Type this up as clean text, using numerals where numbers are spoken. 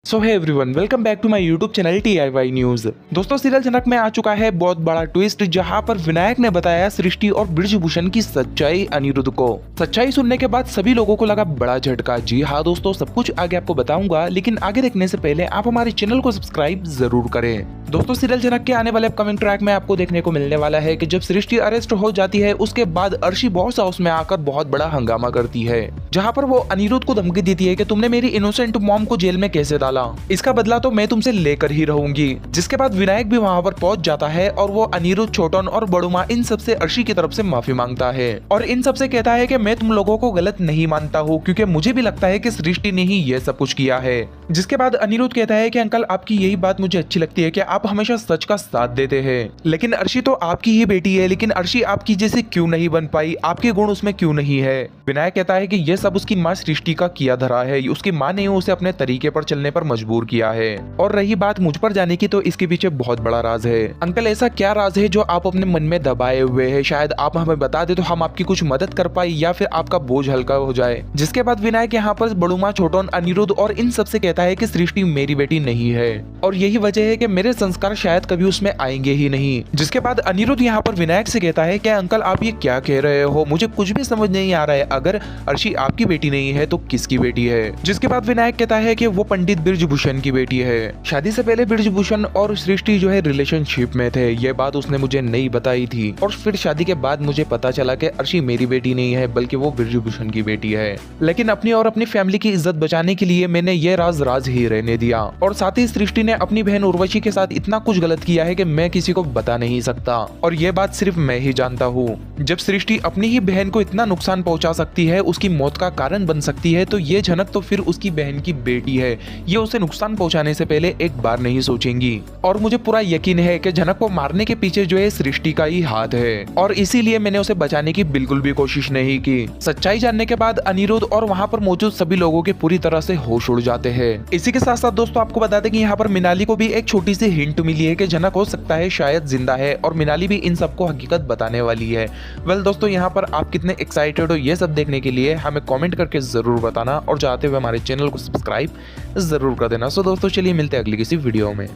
So hi everyone, welcome back to my YouTube channel TIY news. दोस्तों, serial Janak में आ चुका है बहुत बड़ा ट्विस्ट, जहां पर विनायक ने बताया सृष्टि और बृजभूषण की सच्चाई अनिरुद्ध को। सच्चाई सुनने के बाद सभी लोगों को लगा बड़ा झटका। जी हाँ दोस्तों, सब कुछ आगे आपको बताऊंगा, लेकिन आगे देखने से पहले आप हमारे चैनल को सब्सक्राइब जरूर करें। दोस्तों, सीरियल जनक के आने वाले अपकमिंग ट्रैक में आपको देखने को मिलने वाला है कि जब सृष्टि अरेस्ट हो जाती है, उसके बाद अर्शी बॉस हाउस में आकर बहुत बड़ा हंगामा करती है, जहाँ पर वो अनिरुद्ध को धमकी देती है कि तुमने मेरी इनोसेंट मॉम को जेल में कैसे डाला, इसका बदला तो मैं तुमसे लेकर ही रहूंगी। जिसके बाद विनायक भी वहां पर पहुंच जाता है और वो अनिरुद्ध, छोटन और बड़ुमा इन सबसे अर्शी की तरफ से माफी मांगता है और इन सबसे कहता है कि मैं तुम लोगों को गलत नहीं मानता हूँ, क्योंकि मुझे भी लगता है कि सृष्टि ने ही ये सब कुछ किया है। जिसके बाद अनिरुद्ध कहता है कि अंकल, आपकी यही बात मुझे अच्छी लगती है कि आप हमेशा सच का साथ देते हैं, लेकिन अर्शी तो आपकी ही बेटी है, लेकिन अर्शी आपकी जैसे क्यों नहीं बन पाई, आपके गुण उसमें क्यों नहीं है। विनायक कहता है कि यह सब उसकी माँ सृष्टि का किया धरा है, उसकी माँ ने उसे अपने तरीके पर चलने पर मजबूर किया है। और रही बात मुझ पर जाने की, तो इसके पीछे बहुत बड़ा राज है। अंकल, ऐसा क्या राज है जो आप अपने मन में दबाए हुए हैं? शायद आप हमें बता दे तो हम आपकी कुछ मदद कर पाए या फिर आपका बोझ हल्का हो जाए। जिसके बाद विनायक यहाँ पर बड़ुमा, छोटन, अनिरुद्ध और इन सबसे कहता है कि सृष्टि मेरी बेटी नहीं है और यही वजह है कि मेरे संस्कार शायद कभी उसमें आएंगे ही नहीं। जिसके बाद अनिरुद्ध यहाँ पर विनायक से कहता है कि अंकल, आप ये क्या कह रहे हो? मुझे कुछ भी समझ नहीं आ रहा है। अगर अर्शी आपकी बेटी नहीं है तो किसकी बेटी है? जिसके बाद विनायक कहता है कि वो पंडित बृजभूषण की बेटी है। शादी से पहले बृजभूषण और सृष्टि जो है रिलेशनशिप में थे, ये बात उसने मुझे नहीं बताई थी और फिर शादी के बाद मुझे पता चला कि अर्शी मेरी बेटी नहीं है बल्कि वो बृजभूषण की बेटी है। लेकिन अपनी और अपनी फैमिली की इज्जत बचाने के लिए मैंने ये राज राज ही रहने दिया और साथ ही सृष्टि ने अपनी बहन उर्वशी के साथ इतना कुछ गलत किया है कि मैं किसी को बता नहीं सकता और ये बात सिर्फ मैं ही जानता हूँ। जब सृष्टि अपनी ही बहन को इतना नुकसान पहुंचा सकती है, उसकी मौत का कारण बन सकती है, तो ये झनक तो फिर उसकी बहन की बेटी है, ये उसे नुकसान पहुंचाने से पहले एक बार नहीं सोचेंगी। और मुझे पूरा यकीन है कि झनक को मारने के पीछे जो है सृष्टि का ही हाथ है और इसीलिए मैंने उसे बचाने की बिल्कुल भी कोशिश नहीं की। सच्चाई जानने के बाद अनिरुद्ध और वहां पर मौजूद सभी लोगों के पूरी तरह से होश उड़ जाते हैं। इसी के साथ साथ दोस्तों, आपको बता दें कि यहाँ पर मिनाली को भी एक छोटी सी हिंट मिली है कि झनक हो सकता है शायद जिंदा है और मिनाली भी इन सबको हकीकत बताने वाली है। वेल दोस्तों, यहाँ पर आप कितने एक्साइटेड हो ये सब देखने के लिए हमें कमेंट करके जरूर बताना और चाहते हुए हमारे चैनल को सब्सक्राइब जरूर कर देना। सो दोस्तों, चलिए मिलते हैं अगली किसी वीडियो में।